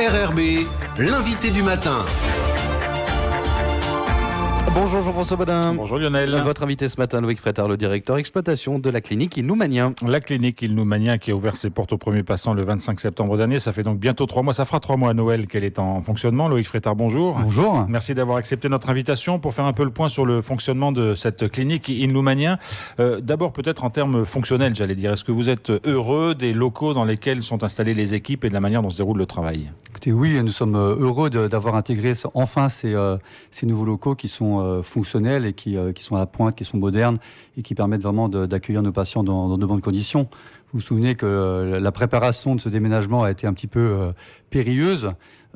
RRB, l'invité du matin. Bonjour Jean-François Bodin. Bonjour Lionel. Votre invité ce matin, Loïc Frétard, le directeur exploitation de la clinique Ilnoumania. La clinique Ilnoumania qui a ouvert ses portes aux premiers passants le 25 septembre dernier. Ça fait donc bientôt 3 mois. Ça fera 3 mois à Noël qu'elle est en fonctionnement. Loïc Frétard, bonjour. Bonjour. Merci d'avoir accepté notre invitation pour faire un peu le point sur le fonctionnement de cette clinique Ilnoumania. D'abord peut-être en termes fonctionnels, j'allais dire. Est-ce que vous êtes heureux des locaux dans lesquels sont installées les équipes et de la manière dont se déroule le travail ? Écoutez, oui, nous sommes heureux d'avoir intégré enfin ces nouveaux locaux qui sont fonctionnels et qui sont à la pointe, qui sont modernes et qui permettent vraiment d'accueillir nos patients dans de bonnes conditions. Vous vous souvenez que la préparation de ce déménagement a été un petit peu périlleuse.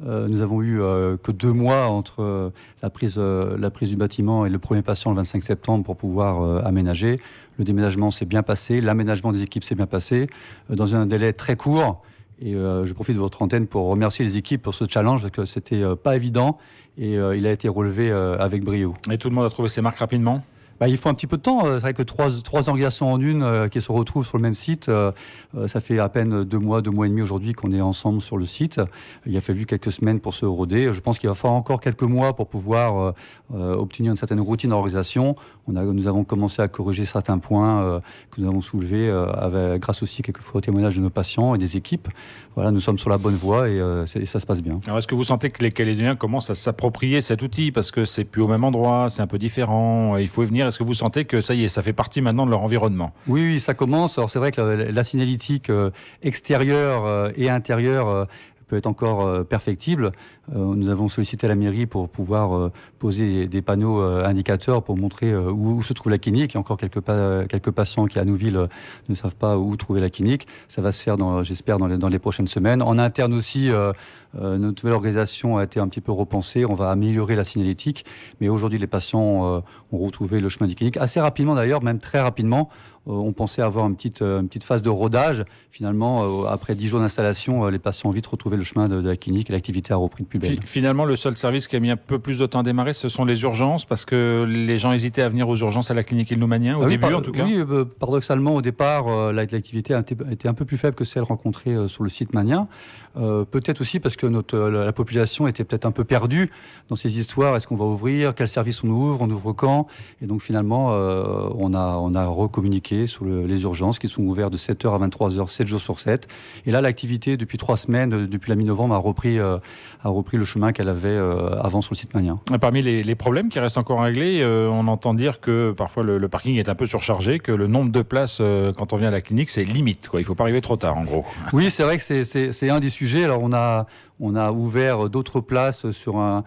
Nous avons eu que 2 mois entre la prise du bâtiment et le premier patient le 25 septembre pour pouvoir aménager. Le déménagement s'est bien passé, l'aménagement des équipes s'est bien passé dans un délai très court. Et je profite de votre antenne pour remercier les équipes pour ce challenge parce que c'était pas évident et il a été relevé avec brio. Et tout le monde a trouvé ses marques rapidement ? Il faut un petit peu de temps. C'est vrai que trois organisations en une qui se retrouvent sur le même site, ça fait à peine 2 mois et demi aujourd'hui qu'on est ensemble sur le site. Il a fallu quelques semaines pour se roder. Je pense qu'il va falloir encore quelques mois pour pouvoir obtenir une certaine routine d'organisation. Nous avons commencé à corriger certains points que nous avons soulevés grâce aussi quelquefois au témoignage de nos patients et des équipes. Voilà, nous sommes sur la bonne voie et ça se passe bien. Alors est-ce que vous sentez que les Calédoniens commencent à s'approprier cet outil parce que c'est plus au même endroit, c'est un peu différent, il faut y venir? Est-ce que vous sentez que ça y est, ça fait partie maintenant de leur environnement ? Oui, ça commence. Alors c'est vrai que la signalétique extérieure et intérieure peut être encore perfectible. Nous avons sollicité la mairie pour pouvoir poser des panneaux indicateurs pour montrer où se trouve la clinique. Il y a encore quelques patients qui à Nouville ne savent pas où trouver la clinique. Ça va se faire, j'espère, dans les prochaines semaines. En interne aussi, notre nouvelle organisation a été un petit peu repensée. On va améliorer la signalétique. Mais aujourd'hui, les patients ont retrouvé le chemin des cliniques. Assez rapidement d'ailleurs, même très rapidement. On pensait avoir une petite phase de rodage. Finalement, après 10 jours d'installation, les patients ont vite retrouvé le chemin de la clinique et l'activité a repris de plus belle. Finalement, le seul service qui a mis un peu plus de temps à démarrer, ce sont les urgences, parce que les gens hésitaient à venir aux urgences à la clinique Ilnoumania, au début en tout cas. Oui, paradoxalement, au départ, l'activité était un peu plus faible que celle rencontrée sur le site Mania. Peut-être aussi parce que la population était peut-être un peu perdue dans ces histoires. Est-ce qu'on va ouvrir ? Quel service on ouvre quand ? Et donc finalement, on a recommuniqué sur les urgences qui sont ouvertes de 7h à 23h, 7 jours sur 7. Et là, l'activité, depuis 3 semaines, depuis la mi-novembre, a repris le chemin qu'elle avait avant sur le site Mania. Parmi les problèmes qui restent encore à régler, on entend dire que parfois le parking est un peu surchargé, que le nombre de places quand on vient à la clinique, c'est limite, quoi. Il ne faut pas arriver trop tard, en gros. Oui, c'est vrai que c'est un des sujets. Alors on a ouvert d'autres places sur un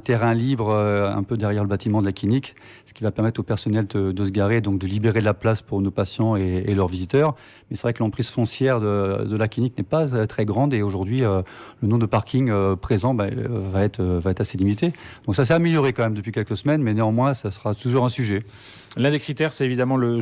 terrain libre un peu derrière le bâtiment de la clinique, ce qui va permettre au personnel de se garer, donc de libérer de la place pour nos patients et leurs visiteurs. Mais c'est vrai que l'emprise foncière de la clinique n'est pas très grande et aujourd'hui le nombre de parkings présents va être assez limité. Donc ça s'est amélioré quand même depuis quelques semaines, mais néanmoins ça sera toujours un sujet. L'un des critères, c'est évidemment le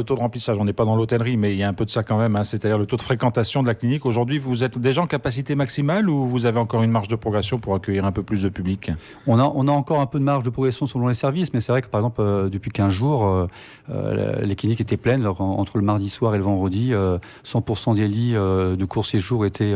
taux de remplissage. On n'est pas dans l'hôtellerie, mais il y a un peu de ça quand même, hein, c'est-à-dire le taux de fréquentation de la clinique. Aujourd'hui, vous êtes déjà en capacité maximale ou vous avez encore une marge de progression pour accueillir un peu plus de public ? On a encore un peu de marge de progression selon les services, mais c'est vrai que par exemple, depuis 15 jours, les cliniques étaient pleines. Alors, entre le mardi soir et le vendredi, 100% des lits de court séjour étaient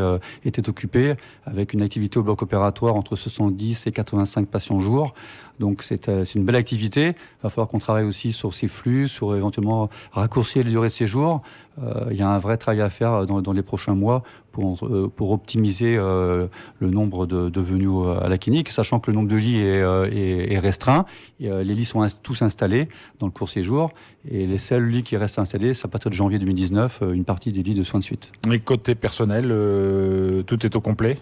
occupés, avec une activité au bloc opératoire entre 70 et 85 patients jour. Donc c'est une belle activité. Il va falloir qu'on travaille aussi sur ces flux, sur éventuellement raccourcir les durées de séjour. Il y a un vrai travail à faire dans les prochains mois pour optimiser le nombre de venus à la clinique, sachant que le nombre de lits est restreint. Les lits sont tous installés dans le court séjour et les seuls lits qui restent installés, c'est à partir de janvier 2019, une partie des lits de soins de suite. Et côté personnel, tout est au complet ?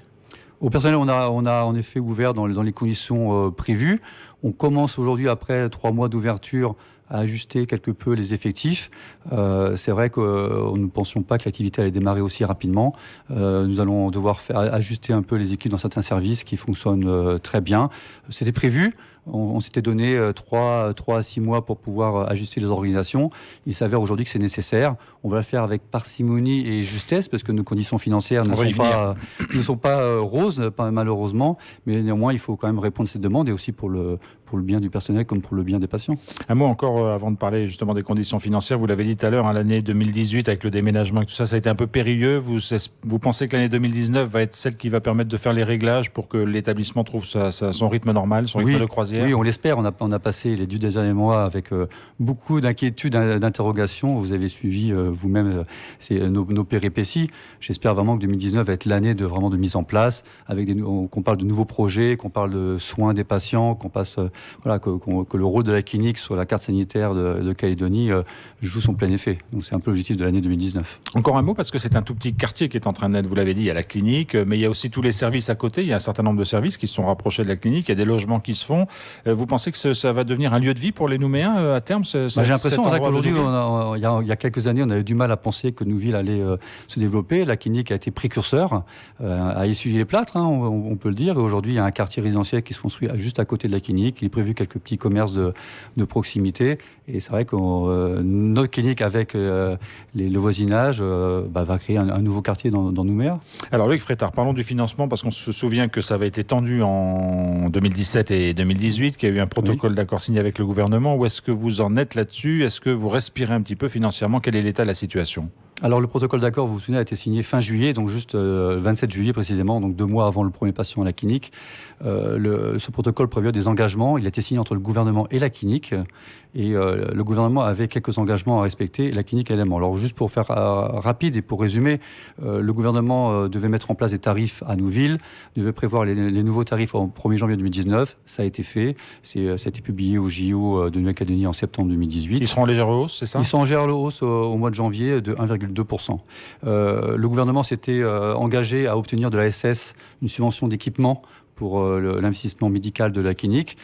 Au personnel, on a en effet ouvert dans les conditions prévues. On commence aujourd'hui, après 3 mois d'ouverture, à ajuster quelque peu les effectifs. C'est vrai que nous ne pensions pas que l'activité allait démarrer aussi rapidement. Nous allons devoir ajuster un peu les équipes dans certains services qui fonctionnent très bien. C'était prévu. On s'était donné 3 à 6 mois pour pouvoir ajuster les organisations. Il s'avère aujourd'hui que c'est nécessaire. On va le faire avec parcimonie et justesse parce que nos conditions financières ne sont pas roses, malheureusement. Mais néanmoins, il faut quand même répondre à cette demande et aussi pour le bien du personnel comme pour le bien des patients. Un mot encore avant de parler justement des conditions financières. Vous l'avez dit tout à l'heure, l'année 2018 avec le déménagement et tout ça, ça a été un peu périlleux. Vous pensez que l'année 2019 va être celle qui va permettre de faire les réglages pour que l'établissement trouve son rythme normal, son rythme de croisière? Oui, on l'espère. On a passé les 2 derniers mois avec beaucoup d'inquiétudes, d'interrogations. Vous avez suivi vous-même nos péripéties. J'espère vraiment que 2019 va être l'année de mise en place, avec qu'on parle de nouveaux projets, qu'on parle de soins des patients, qu'on passe que le rôle de la clinique sur la carte sanitaire de Calédonie joue son plein effet. Donc c'est un peu l'objectif de l'année 2019. Encore un mot, parce que c'est un tout petit quartier qui est en train de naître, vous l'avez dit, il y a la clinique, mais il y a aussi tous les services à côté, il y a un certain nombre de services qui se sont rapprochés de la clinique, il y a des logements qui se font. Vous pensez que ça va devenir un lieu de vie pour les Nouméens à terme? J'ai l'impression qu'aujourd'hui, il y a quelques années, on avait du mal à penser que Nouville allait se développer. La clinique a été précurseur, a essuyé les plâtres, on peut le dire, et aujourd'hui il y a un quartier résidentiel qui se construit juste à côté de la clinique. Il est prévu quelques petits commerces de proximité. Et c'est vrai que notre clinique, avec le voisinage, va créer un nouveau quartier dans Nouméa. Alors Luc Frétard, parlons du financement, parce qu'on se souvient que ça avait été tendu en 2017 et 2018, qu'il y a eu un protocole d'accord signé avec le gouvernement. Où est-ce que vous en êtes là-dessus? Est-ce que vous respirez un petit peu financièrement? Quel est l'état de la situation? Alors le protocole d'accord, vous vous souvenez, a été signé fin juillet, donc juste le 27 juillet précisément, donc 2 mois avant le premier patient à la clinique. Ce protocole prévoit des engagements. Il a été signé entre le gouvernement et la clinique. Et le gouvernement avait quelques engagements à respecter, et la clinique également. Alors juste pour faire rapide et pour résumer, le gouvernement devait mettre en place des tarifs à Nouville, devait prévoir les nouveaux tarifs au 1er janvier 2019. Ça a été fait. Ça a été publié au JO de Nouvelle-Calédonie en septembre 2018. Ils seront en légère hausse, c'est ça? Ils sont en légère hausse au mois de janvier de 1,2%. Le gouvernement s'était engagé à obtenir de la SS une subvention d'équipement pour l'investissement médical de la clinique.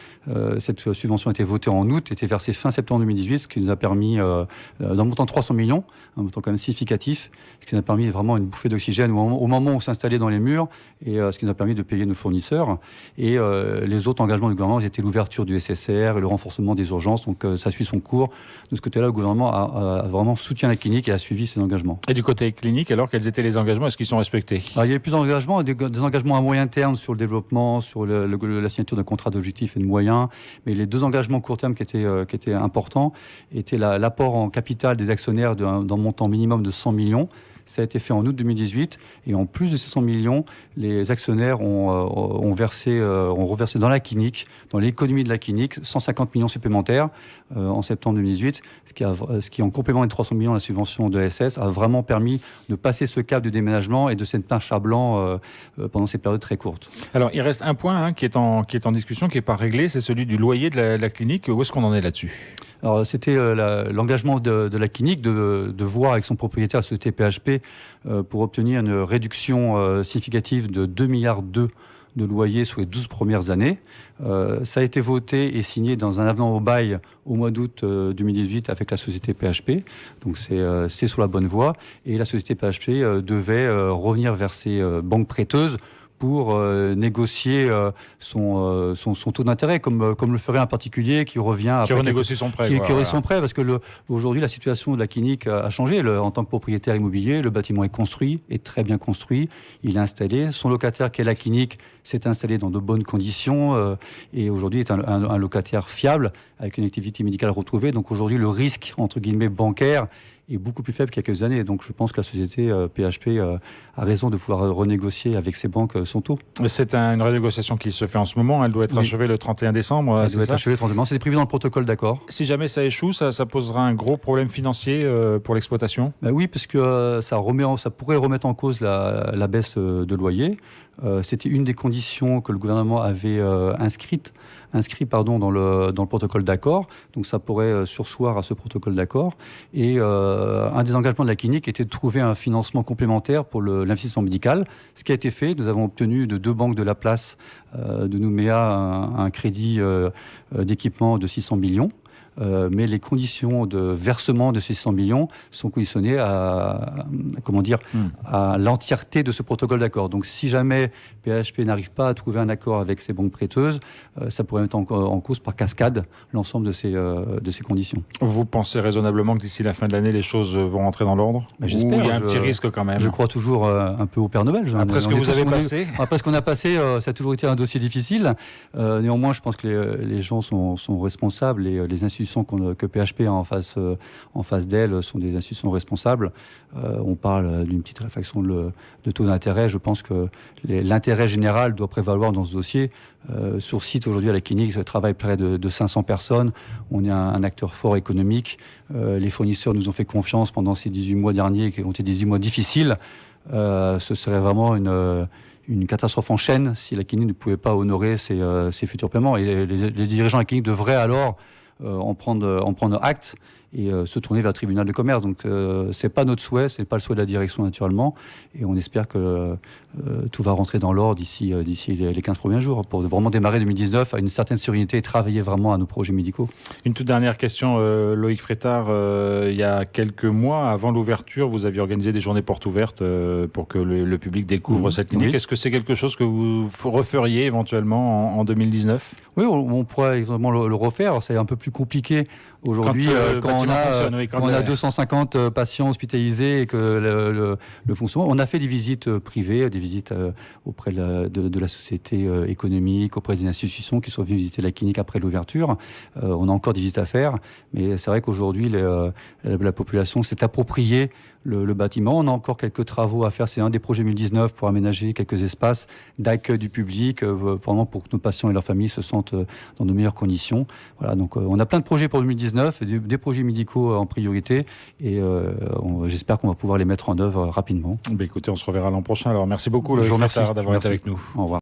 Cette subvention a été votée en août, était versée fin septembre 2018, ce qui nous a permis, d'un montant de 300 millions, un montant quand même significatif, ce qui nous a permis vraiment une bouffée d'oxygène au moment où on s'installait dans les murs, et ce qui nous a permis de payer nos fournisseurs. Et les autres engagements du gouvernement, c'était l'ouverture du SSR et le renforcement des urgences, donc ça suit son cours. De ce côté-là, le gouvernement a vraiment soutenu la clinique et a suivi ses engagements. Et du côté clinique, alors, quels étaient les engagements? Est-ce qu'ils sont respectés? Alors, il y a eu plusieurs engagements, des engagements à moyen terme sur le développement, sur la signature de contrats d'objectifs et de moyens. Mais les 2 engagements court terme qui étaient importants étaient l'apport en capital des actionnaires d'un montant minimum de 100 millions. Ça a été fait en août 2018. Et en plus de ces 100 millions, les actionnaires ont reversé dans la clinique, dans l'économie de la clinique, 150 millions supplémentaires en septembre 2018, ce qui, en complément des 300 millions de la subvention de SS, a vraiment permis de passer ce cap du déménagement et de cette marche à blanc pendant ces périodes très courtes. Alors, il reste un point qui est en discussion, qui n'est pas réglé, c'est celui du loyer de la clinique. Où est-ce qu'on en est là-dessus? Alors, c'était l'engagement de la clinique de voir avec son propriétaire, la société PHP, pour obtenir une réduction significative de 2,2 milliards de loyer sur les 12 premières années. Ça a été voté et signé dans un avenant au bail au mois d'août 2018 avec la société PHP. Donc c'est sur la bonne voie. Et la société PHP devait revenir vers ses banques prêteuses pour négocier son taux d'intérêt, comme le ferait un particulier qui revient... Qui renégocie son prêt. Qui renégocie son prêt, parce que aujourd'hui, la situation de la clinique a changé. En tant que propriétaire immobilier, le bâtiment est construit, est très bien construit, il est installé. Son locataire, qui est la clinique, s'est installé dans de bonnes conditions et aujourd'hui est un locataire fiable, avec une activité médicale retrouvée. Donc aujourd'hui, le risque, entre guillemets, bancaire est beaucoup plus faible qu'il y a quelques années. Donc je pense que la société PHP a raison de pouvoir renégocier avec ses banques son taux. C'est une renégociation qui se fait en ce moment. Elle doit être achevée le 31 décembre. Elle doit être achevée le 31 décembre. C'est prévu dans le protocole d'accord. Si jamais ça échoue, ça posera un gros problème financier pour l'exploitation? Oui, parce que ça pourrait remettre en cause la baisse de loyer. C'était une des conditions que le gouvernement avait inscrit dans le protocole d'accord. Donc ça pourrait surseoir à ce protocole d'accord. Et un des engagements de la clinique était de trouver un financement complémentaire pour l'investissement médical. Ce qui a été fait, nous avons obtenu de 2 banques de la place de Nouméa un crédit d'équipement de 600 millions. mais les conditions de versement de ces 100 millions sont conditionnées à l'entièreté de ce protocole d'accord. Donc si jamais PHP n'arrive pas à trouver un accord avec ses banques prêteuses, ça pourrait mettre en cause par cascade l'ensemble de ces conditions. Vous pensez raisonnablement que d'ici la fin de l'année, les choses vont rentrer dans l'ordre? J'espère. Ou il y a un petit risque quand même? Je crois toujours un peu au Père Noël. Après ce que vous avez passé? Après ce qu'on a passé, ça a toujours été un dossier difficile. Néanmoins, je pense que les gens sont responsables et les institutions que PHP a en face d'elles sont des institutions responsables. On parle d'une petite réfaction de taux d'intérêt. Je pense que l'intérêt général doit prévaloir dans ce dossier. Sur site, aujourd'hui, à la clinique, travaillent près de 500 personnes. On est un acteur fort économique. Les fournisseurs nous ont fait confiance pendant ces 18 mois derniers, qui ont été 18 mois difficiles. Ce serait vraiment une catastrophe en chaîne si la clinique ne pouvait pas honorer ses futurs paiements. Et les dirigeants de la clinique devraient alors en prendre acte et se tourner vers le tribunal de commerce. Donc c'est pas notre souhait, c'est pas le souhait de la direction naturellement, et on espère que tout va rentrer dans l'ordre d'ici les 15 premiers jours pour vraiment démarrer 2019 à une certaine sérénité et travailler vraiment à nos projets médicaux. Une toute dernière question, Loïc Frétard, il y a quelques mois avant l'ouverture, vous aviez organisé des journées portes ouvertes pour que le public découvre cette clinique. Oui. Est-ce que c'est quelque chose que vous referiez éventuellement en 2019? Oui, on pourrait exactement le refaire. C'est un peu plus compliqué aujourd'hui quand on a 250 patients hospitalisés et que le fonctionnement. On a fait des visites privées, des visites auprès de la société économique, auprès des institutions qui sont venues visiter la clinique après l'ouverture. On a encore des visites à faire, mais c'est vrai qu'aujourd'hui la population s'est appropriée le bâtiment. On a encore quelques travaux à faire. C'est un des projets 2019 pour aménager quelques espaces d'accueil du public pour que nos patients et leurs familles se sentent dans de meilleures conditions. Voilà, donc on a plein de projets pour 2019, des projets médicaux en priorité, et j'espère qu'on va pouvoir les mettre en œuvre rapidement. Écoutez, on se reverra l'an prochain. Alors merci beaucoup, Loïc Frétard, d'avoir été avec nous. Au revoir.